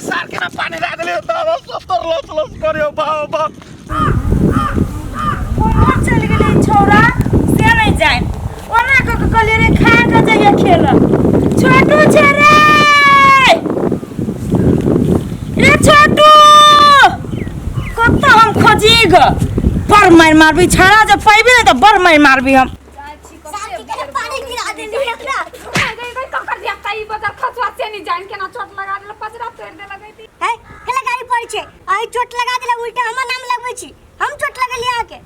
सार के ना पानी डाल दिले दादा सत्तर लस करियो बाबा कोन चल गेले छोरा से नहीं जाए ओना को कले रे खा के जाइए खेल छोटू छे रे छोटू कत हम खोजीग पर मारबी छाड़ा जब पाइबे ना तो बर मारबी हम शांति के पानी गिरा देनी एकरा गई ककर देखता ई बदर खसवा से नहीं जान के ना चोट लगा देला पजरा फेर दे लगई थी है केला गाड़ी पड़ छे आई चोट लगा देला उल्टा हमर नाम लगबै छी हम चोट लगलिया के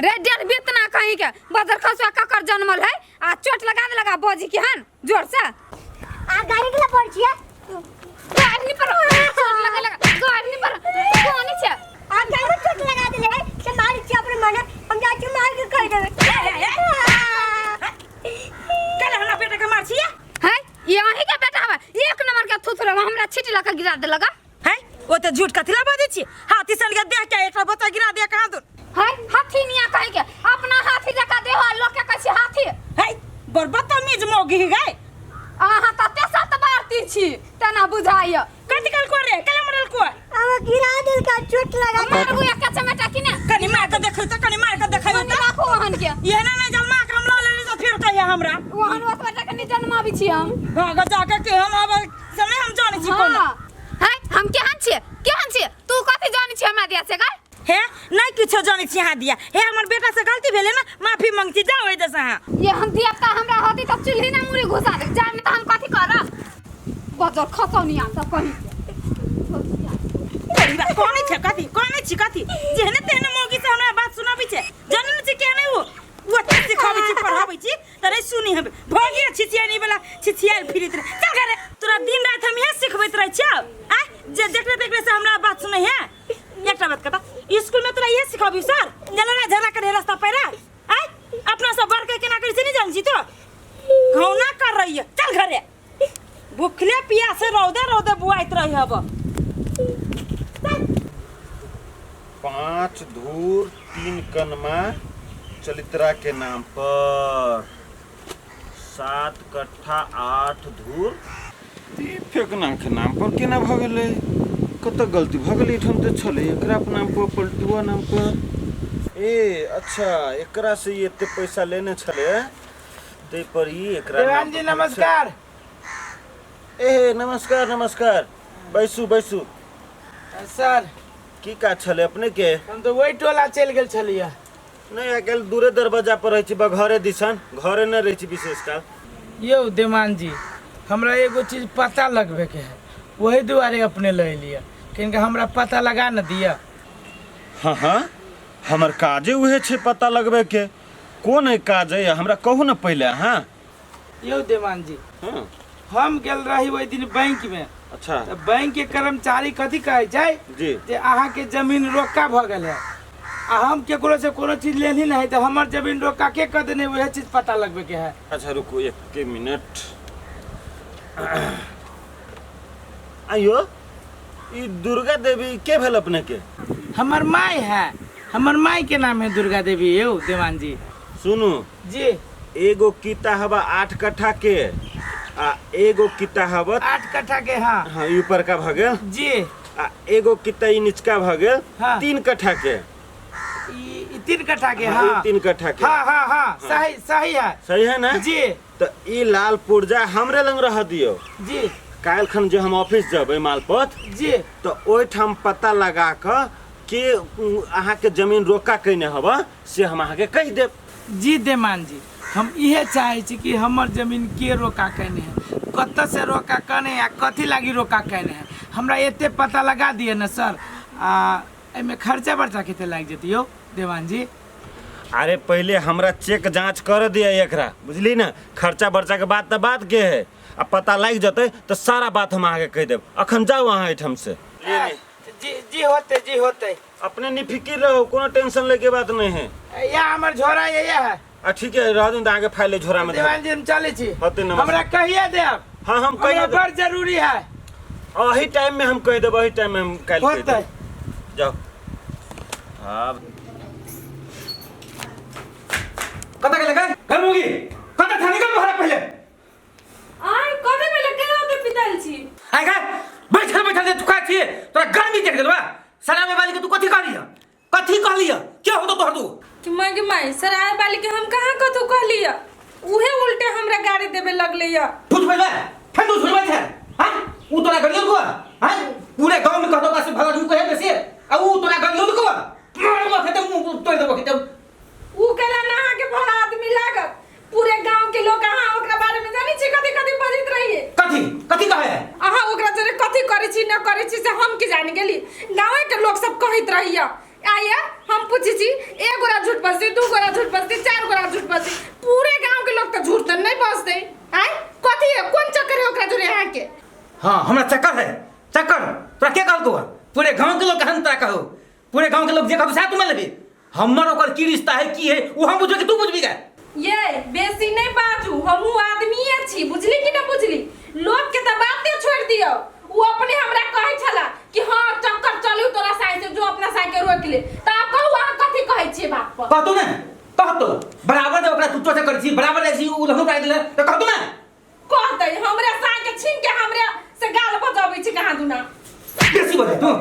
रे डर बेतना कहीं के बदर खसवा ककर जन्मल है आ चोट लगा दे लगा बोजी के हन जोर से आ गाड़ी केला पड़ छी गाड़ी पर चोट लगा गाड़ी पर कोनी छे आ गाड़ी चोट लगा देले से मारी छी अपने मन हम जा छी मार के कह देबे केला हमरा बेटा के मार छी है यही के बेटा है एक नंबर के थुथुरा हमरा छिटी लगा गिरा दे लगा है ओ त झूठ कथिला बाजै छी हाथी सन के देख के एकरा बता गिरा दे कहां दूर है हाथी निया कह के अपना हाथी जका दे हो लोग के कहै हाथी है बरबतमीज मोगी गए आहा तते सात बारती छी तना बुझाय कतिकल को रे केला मरल को अब गिरा देल का चोट लगा मारबू एक चमेटा कि ने कनी मार के देखै त कनी मार के देखै त राखो हन के ये ना जलमा के हम ल लेली तो फिर कहिया हमरा वहन वस बेटा के जन्माबी छी हम भाग जाके के हम अब समय हम जाने छी कोन है हम केहन छी तू कथि जानि छी हमरा दिया से गा हे नहीं किछो जाने छी हां दिया हे हमर बेटा से गलती भेले ना माफी मांगती जाओ ए जैसा ये हम दियाता हमरा होती त चुल्ही ना मुरी घुसा दे जान में त हम कथि करब बजर खसौनी आता कहीं कोन छी कथि जेहने तेहने मोगी से हमरा बात सुनाबी छे जानन छी के नहीं वो सिखाबी छी पढ़ाबी छी तरे सुनी हबे भगिया छिछियानी वाला छिछियाल फिरित रे चल करे तोरा दिन रात हम यहां सिखबैत रह छी आ जे देखले से हमरा बात सुनै है एकटा बात कता स्कूल में तोरा ये सिखाबी सर जलना झगड़ा करे रास्ता पर आ अपना सब वर्क केना करी से नहीं जान छी तो घौना कर रही है चल घरे भूखले पियासे रौदे बुआइत रही हब 5 धूर 3 कनमा चलित्रा के नाम पर 7 कट्ठा 8 धूर फेकना के नाम पर केना भ गेलै कत गलती भ गेलै ठम त छले एकरा अपना नाम पर पलटुआ नाम पर ए अच्छा एकरा से ये एते पैसा लेने छले ते पर ही एकरा देवान जी नमस्कार ए नमस्कार बैसू सर की का छले अपने के हम तो वही टोला चल गेल छलिया नहीं आकल दूरे दरवाजा पर रही घरे दिसन घरे न रही विशेष काल यो देवान जी हमरा एगो चीज पता लगबे के है वही दुआरे अपने ले लिया किनका हमरा पता लगा न दिया हाँ हमर काजे उहे छे पता लगबे के कौन है काज है हमरा कहू न पहले हाँ यो देवान जी हाँ हम गेल रही वही दिन बैंक में अच्छा तो बैंक के कर्मचारी कथी कहे जाय जी जे अहाँ के जमीन रोका भ गेल है आ हम केकरो से कोनो चीज लेनी नहीं तो हमर जमीन रोका के कर देने वही चीज पता लगबे के है अच्छा रुको एक मिनट आयो ई दुर्गा देवी के भेल अपने के हमर माई है हमर माई के नाम है दुर्गा देवी यो देवान जी सुनू जी एगो किता हवा 8 कट्ठा के आ एगो किता हवा 8 कट्ठा के हाँ हाँ ऊपर का भ गेल जी आ एगो किता ई निचका भ गेल हाँ। 3 कट्ठा के ई 3 कट्ठा के हाँ, हाँ ई 3 कट्ठा के हाँ सही है सही है ना जी तो ई लाल पुर्जा हमरे लंग रह दियो जी काल खन जो हम ऑफिस जबे मालपत जी तो ओइ ठाम पता लगा के अहाँ के जमीन रोका कइने हवा से हम अहाँ के कह देब जी देमान जी हम इहे चाहे छी कि हमर जमीन के रोका कहने है कत से रोका कहने या कथी लागी रोका कहने है हमरा एते पता लगा दिए न सर एमे खर्चा बर्चा केते लाग जेती यो देवान जी अरे पहले हमरा चेक जांच कर दिया एकरा बुझली ना खर्चा बर्चा के बात के है अब पता लग जते तो सारा बात हम आगे कह देब अखन जाओ अहाँ एठम से जी होते अपने निफिकिर रहो कोनो टेंशन लेके बात नहीं है या हमर झोरा ये है ठीक है रह दूं आगे फाइल झोरा में देवान जी हम चले छी होते नमस्कार हमरा कहिए देब हां हम कह देब बड़ जरूरी है वही टाइम में हम कह देब वही टाइम में हम काल कह होते देब जाओ अब कता के लगा घर मुगी कता थानी का बहरा पहले आई कबे में लगे हो के पिताल छी आय का बैठल दे तू का छी चढ़ गेल बा सराय वाली के तू कथी कहली है कथी कहली है क्या हो तो तोहर तू कि माई सराय वाली के हम कहाँ कथू कहलिया उहे उल्टे हमरा गाड़ी देबे लगले या पूछ पहले फिर तू सुनबे है हां ऊ तोरा गलियो को हां पूरे गांव में कहतो का से भगत ऊ कहे बेसी आ ऊ तोरा गलियो को मारबो खेते मुंह तोड़ देबो खेते ऊ केला नहा के बड़ा आदमी लागत पूरे गांव के लोग कहाँ ओकरा बारे में जानी छी कथी कथी बजित रहिए कथी कहे अहाँ ओकरा जरे कथी करै छी न करै छी से हम की जान गेली गांव के लोग सब कहत रहिया आया हम पूछी छी एक गोरा झूठ बजती दू गोरा झूठ बजती चार गोरा झूठ बजती पूरे गांव के लोग तो झूठ तो नहीं बजते हैं कथी है कौन चक्कर है ओकरा जोरे यहाँ के हां हमरा चक्कर है चक्कर तोरा के कहल को पूरे गांव के लोग कहन ता कहो पूरे गांव के लोग जे कहू साथ में लेबे हमर ओकर की रिश्ता है की है वो हम बुझबे कि तू बुझबी का ये बेसी नहीं बाजू हमहू आदमी छी बुझली कि ना बुझली लोग के त बाते छोड़ दियो वो अपने हमरा कहै छला कि हां चक्कर चलू तोरा साई से जो अपना साई के रोक ले त आप कहू वहां कथी कहै छी बाप पर कहतो ना कहतो बराबर दे ओकरा तू तो कर छी बराबर ऐसी उ लहू काट दिले तो कहतो ना कहतै हमरा साई के छीन के हमरा से गाल बजाबै छी कहां दुना बेसी बजे तू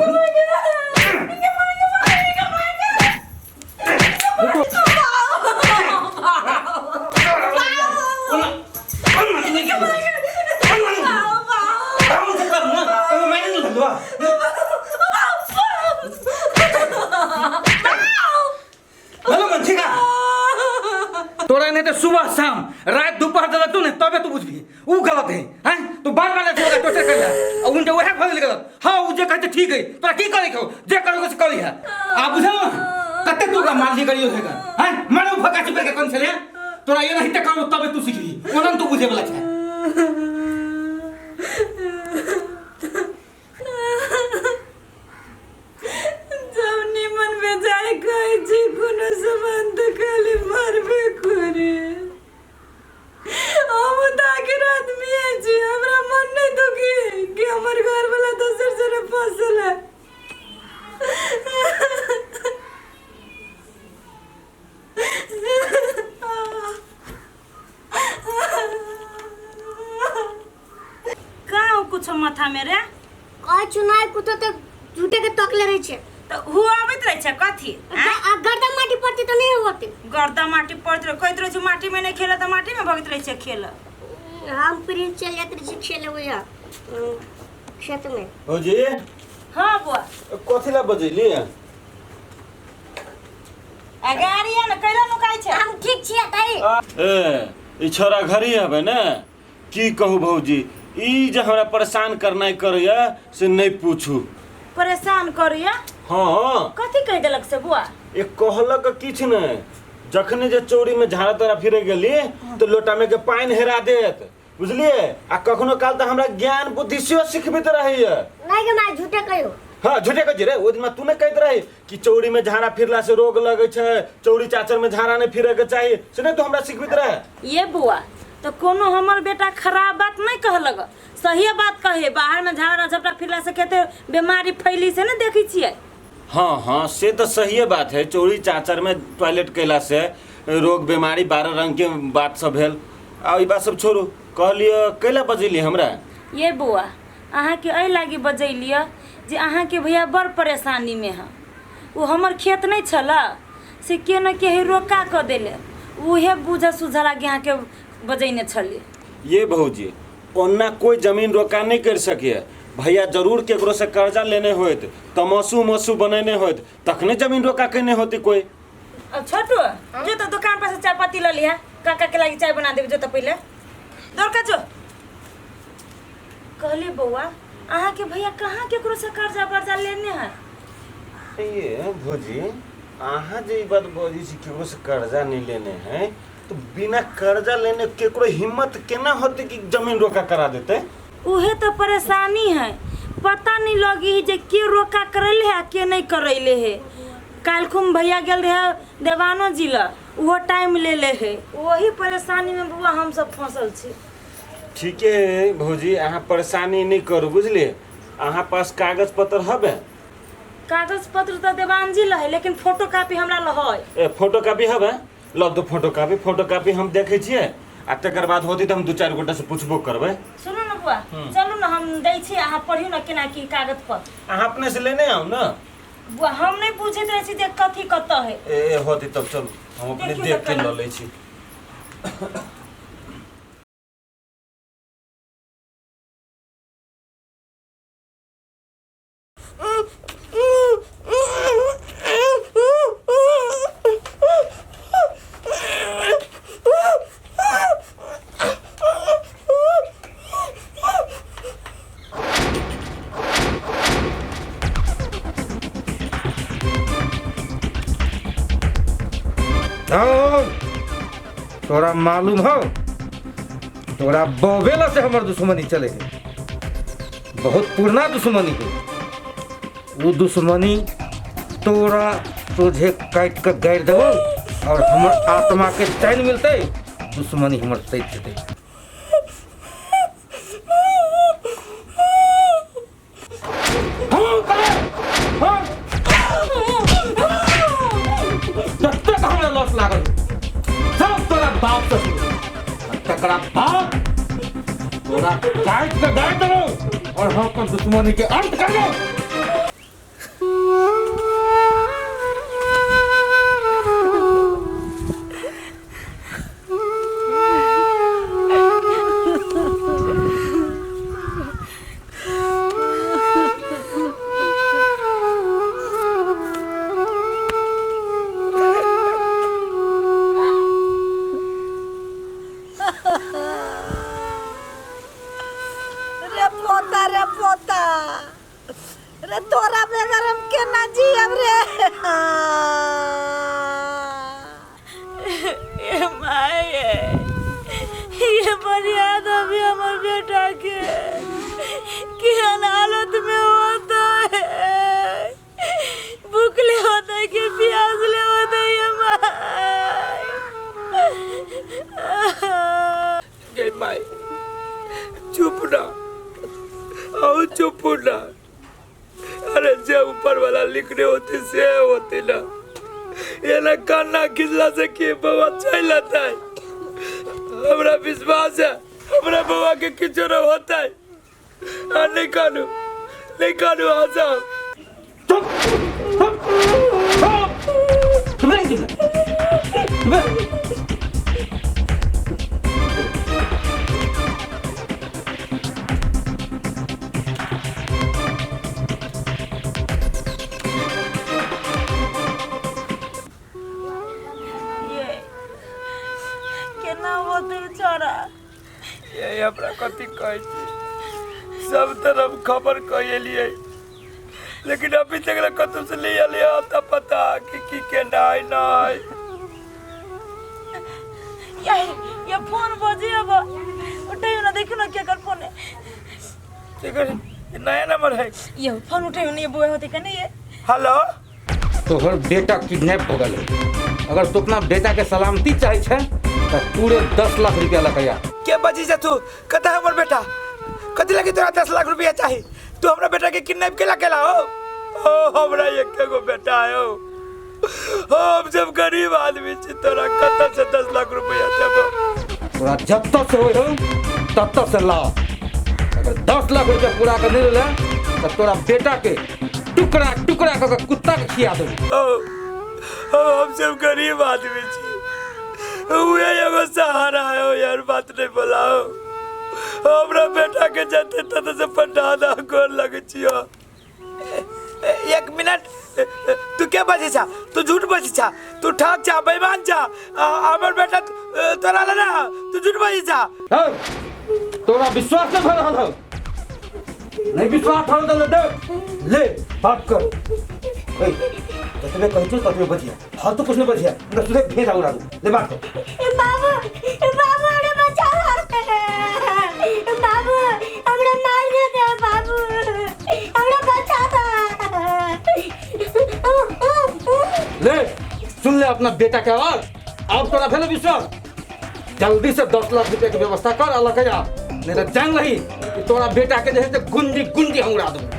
तोरा नहीं तो सुबह शाम रात दोपहर जला तू नहीं तबे तू बुझबी ऊ गलत है हैं तू बार बार तोरा टोचर कर और उनके वह फल गलत हां ऊ जे कहते ठीक है तोरा की करे को जे करो से करी है आ बुझल कते तू का मार ली करियो है हैं मानो भगा चिपे के कौन छले तोरा ये नहीं त करो तबे तू सीखी ओनन तू बुझे वाला है जब निमन में जाए कहे छी कोनो संबंध खाली मरबे करे हम ताके आदमी है जी हमरा मन नहीं दुखी कि हमर घर वाला दोसर जरे फसल है का कुछ माथा में रे कह चुनाव कुतो तो झूठे के तकले रही छे तो हुआ आबैत रहे छै कथी गर्दा माटी पड़ती तो नहीं होती गर्दा माटी पड़त रहे कहत रहे छै माटी में नहीं खेला तो माटी में भगत रहे छै खेल हम प्रिंस चल जाते रही खेले हुआ खेत में हो जी हां बुआ कथी ला बजैली अगाड़िया न कैला नुकाई छै हम ठीक छिए ताई ए ई छोरा घरी हबे ने की कहू भौजी ई जे हमरा परेशान करनाइ करैया से नहीं पूछू परेशान करिया हां कथी कह देलक से बुआ ए कहलक किछ नहीं जखने जे चौड़ी में झाड़ा तोरा फिरे गेली तो लोटा में के पानी हेरा देत बुझलिए आ कखनो काल त हमरा ज्ञान बुद्धि से सिखबैत रहैया नहीं के मैं झूठे कहियो हां झूठे कह रे ओ दिन में तू ने कहत रही कि चौड़ी में झाड़ा फिरला से रोग लगे छै चौड़ी चाचर में झाड़ा नहीं फिरे के चाहिए से नहीं तो हमरा सिखबैत रहे ये बुआ तो कोनो हमर बेटा खराब बात नहीं कहलक सही बात कहे बाहर में झाड़ा झपटा फिरला से कहते बीमारी फैली से ना देखी छिए हाँ हाँ से तो सही बात है चौड़ी चाचर में टॉयलेट कैला से रोग बीमारी 12 रंग के बात सब भेल आ ई बात सब छोड़ू कहलिए कैला बजैली हमरा ये बुआ अहाँ के ए लागी बजैलिए जे अहाँ के भैया बड़ परेशानी में है वो हमर खेत नहीं छला से के न के रोका क देले उहे बुझा सुझा लागी अहाँ के बजैने छली ये भौजी ओन्ना कोई जमीन रोका नहीं कर सके भैया जरूर केकरो से कर्जा लेने होत तमसू मसू बनेने होत तखने जमीन रोका केने होती कोई अब छोटू जो तो दुकान पर से चाय पत्ती ले लिया काका के लागी चाय बना देब जो तो पहले दौड़का जो कहली बउआ अहाँ के भैया कहाँ केकरो से कर्जा वर्जा लेने है ये भौजी अहाँ जे ई बात बोली छी केकरो से कर्जा नहीं लेने हैं तो बिना कर्जा लेने केकरो हिम्मत केना होती कि जमीन रोका करा देते उहे तो परेशानी है पता नहीं लगी जे के रोका करैले है के नहीं करैले है कालखुम भैया गेल रहे देवानो जिला वो टाइम ले ले है वही परेशानी में बुआ हम सब फंसल छी ठीक है भौजी अहाँ परेशानी नहीं करू बुझलिए अहाँ पास कागज पत्र हबे कागज पत्र तो देवान जिला है लेकिन फोटो कॉपी हमरा लहै ए फोटो कॉपी हबे लो दो फोटो कॉपी हम देखे छिए आ तकर बाद होती तो हम 2-4 गोटा से पूछबो करबे सुनो ना बुआ चलू ना हम दै छी अहाँ पढ़ियो ना केना की कागज पर अहाँ अपने से लेने आओ ना। बुआ हम नहीं पूछे रहे छी जे कथी कत है ए होती तब चलो हम अपने देखियो देख के ना ल ले छी। तोरा मालूम हो तोरा बवेला से हमर दुश्मनी चले है, बहुत पुराना दुश्मनी है। वो दुश्मनी तोरा तुझे काट कर गाड़ देबो और हमर आत्मा के चैन मिलते, दुश्मनी हमर सैत जेतै। लॉस लागल सब तोरा बाप से तकरा बाप तोरा काट के गाड़ देबो और हम अपन दुश्मनी के अंत कर दो। रे पोता रे तोरा बेगर हम केना जियब रे। ये माए ये मर्याद अभी हमारे बेटा के किहन हालत में होता है, भूखले होता है कि प्यासले होता है ये माई चुप ना आओ चुप ना। अरे जब ऊपर वाला लिखने होती से होती ना, ये ना कान्ना खिसला से कि बाबा चाहिए लाता है। हमरा विश्वास है हमरा बाबा के किचो न होता है। नहीं कानू आजा ये हमरा कथी कहै छी, सब तरफ खबर कइलिए लेकिन अभी तक कतौ से ले आले आता पता कि के नहीं ये फोन बजे अब उठाइयो ना, देखियो ना क्या कर फोन है। ठीक है नया नंबर है ये फोन उठाइयो ना, ये बुआ होते कने ये। हेलो तोहर बेटा किडनैप हो गए, अगर तू अपना बेटा के सलामती चाहे छे तो पूरे 10 लाख रुपया लगैया। के बजी जा तू कता हमर बेटा कथी लगी तोरा 10 लाख रुपया चाहिए? तू हमरा बेटा के किडनैप केला हो? ओ हमरा एक गो बेटा है हो, हम जब गरीब आदमी छी, तोरा कता से 10 लाख रुपया देबो? तोरा जब तक से होय हो तब तक से ला, अगर 10 लाख रुपया पूरा कर नहीं ले तो तोरा बेटा के टुकड़ा टुकड़ा करके कुत्ता के खिया देबो। हम सब गरीब आदमी छी, उहे एगो सहारा है हो यार, बात नहीं बोलाओ। हमरा बेटा के जते तते से पटादा गोर लगे छियो। एक मिनट तू क्या बजे छा? तू झूठ बजे छा, तू ठग छा, बेईमान छा। हमर बेटा तोरा ले ना, तू झूठ बजे छा। तोरा विश्वास नहीं हो रहा हो? नहीं विश्वास हो तो ले बात कर। ततबे कहछु ततबे बजिया, फालतू कुछ नहीं बजिया, मैं तुझे भेजा उड़ा दूं। ले बात कर। बाबू हमरा बचाओ, बाबू हमरा मार दे, बाबू हमरा बचा दे। ले सुन ले अपना बेटा के आवाज, अब तोरा भेल विश्वास? जल्दी से 10 लाख रुपया की व्यवस्था कर, अलग जा, नहीं तो जान रही कि तोरा बेटा के जैसे गुंजी गुंजी हम उड़ा दूं।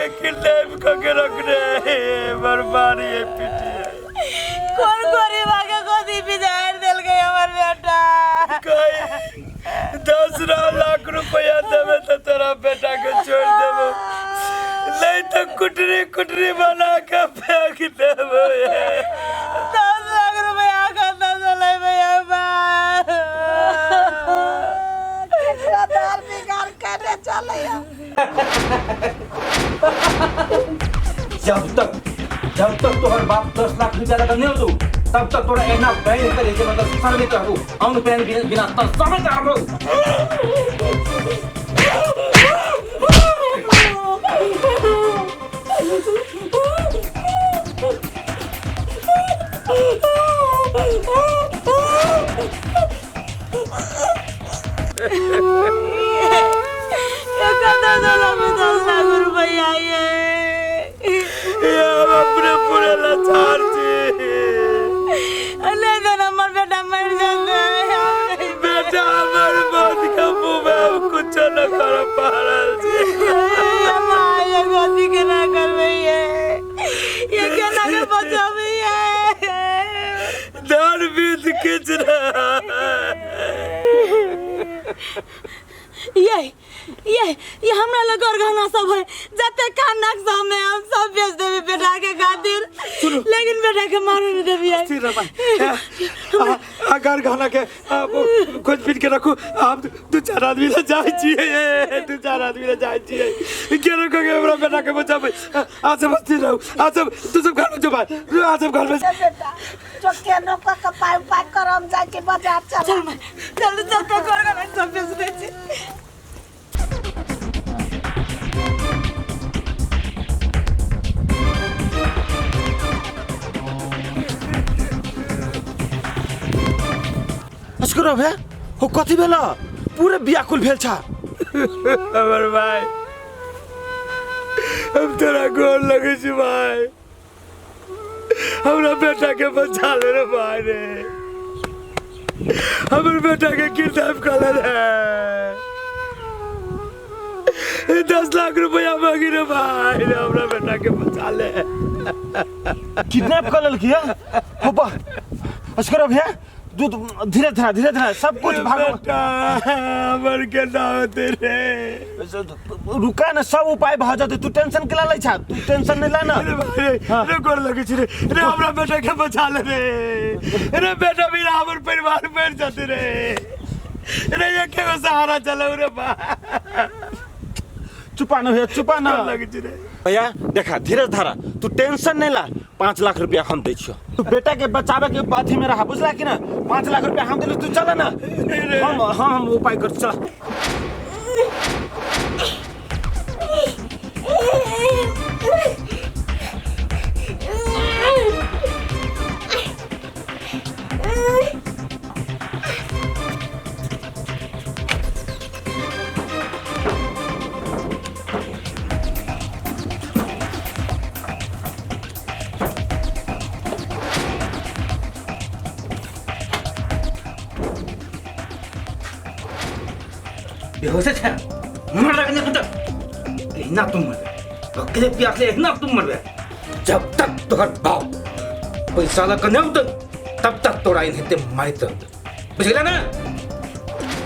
के किडनैप करके रखने बर्बाद ये पीटी कौन गरीब आके गोदी बिजाड़ दिल गई हमार बेटा कहीं 10 लाख रुपया देवे तो तेरा बेटा के छोड़ देबो नहीं तो कुटरी कुटरी बना के फेंक देबो 10 लाख रुपया खाता चले भैया ठेकेदार बिगाड़ करे चले जब तक तोहर बाप 10 लाख रुपया लगा नहीं हो तब तक तोरा एना बैंक करे के मतलब सर्वे करू आउन पेन बिना त सबै करबो अपने पूरे लाचार बेटा मर जाता बेटा हमारे बात का मुंह में कुछ न कर पा ये गलती के ना कर भैया ये क्या ना कर बचा भैया दान बीत खींच रहा ये हमरा लग और गहना सब है जते काना के सामने हम सब बेच देबे बेटा के खातिर लेकिन बेटा के मारो नहीं देबे अगर गहना के कुछ पीट के रखो हम 2-4 आदमी ले जाय छिए 2-4 आदमी ले जाय छिए के रखो के हमरा बेटा के बचाबे आज सब बस्ती रहो आज सब तू सब घर में जो बात आज सब घर में बेटा चोके नो का कपाई पाई करम जाके बाजार चल जल्दी चल के कर गहना सब बेच दे छी अस्कुर भे हो कथि भेला पूरे व्याकुल भेल छा हमर भाई हम तेरा गोर लगे छी भाई हमरा बेटा के बचा ले रे भाई रे हमर बेटा के किडनैप कर ले रे 10 लाख रुपया मांगी रे भाई रे हमरा बेटा के बचा ले किडनैप कर लेल किया हो बा अस्कुर भे धीरे धीरे सब कुछ भागो मर के ना तेरे रुका ना सब उपाय भ जाते तू टेंशन केला लै छा तू टेंशन नहीं लाना रे गोर लगे छी रे हमरा बेटा के बचा ले रे बेटा भी हमर परिवार बैठ जाते रे ये के सहारा चलो रे बा चुपा ना लगे छी रे भैया देखा धीरे धारा तू टेंशन नहीं ला 5 लाख रुपया हम दे छियो तू बेटा के बचावे के बात ही में रहा बुझला कि ना 5 लाख रुपया हम दे तू चल ना हम उपाय कर चल बेहोश है मर लगने को तो इतना तुम मर अकेले प्यास ले इतना तुम मर जब तक तोहर बाप पैसा ला करने हो तब तक तोड़ा इन्हें ते मारी तो बुझ गया ना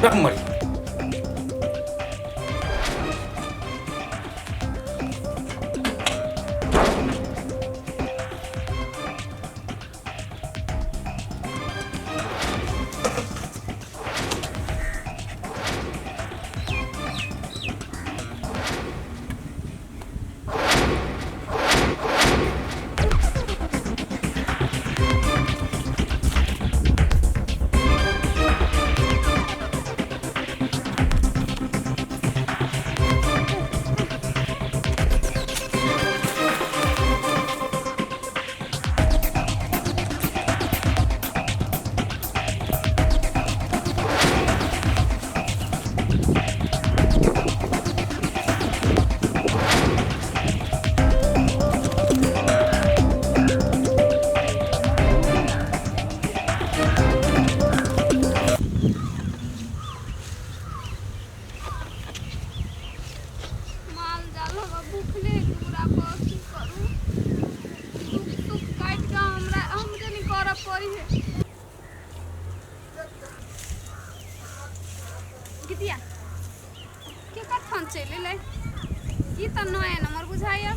रख मरी कितिया के कर फोन चले ले ई त नया नंबर बुझाया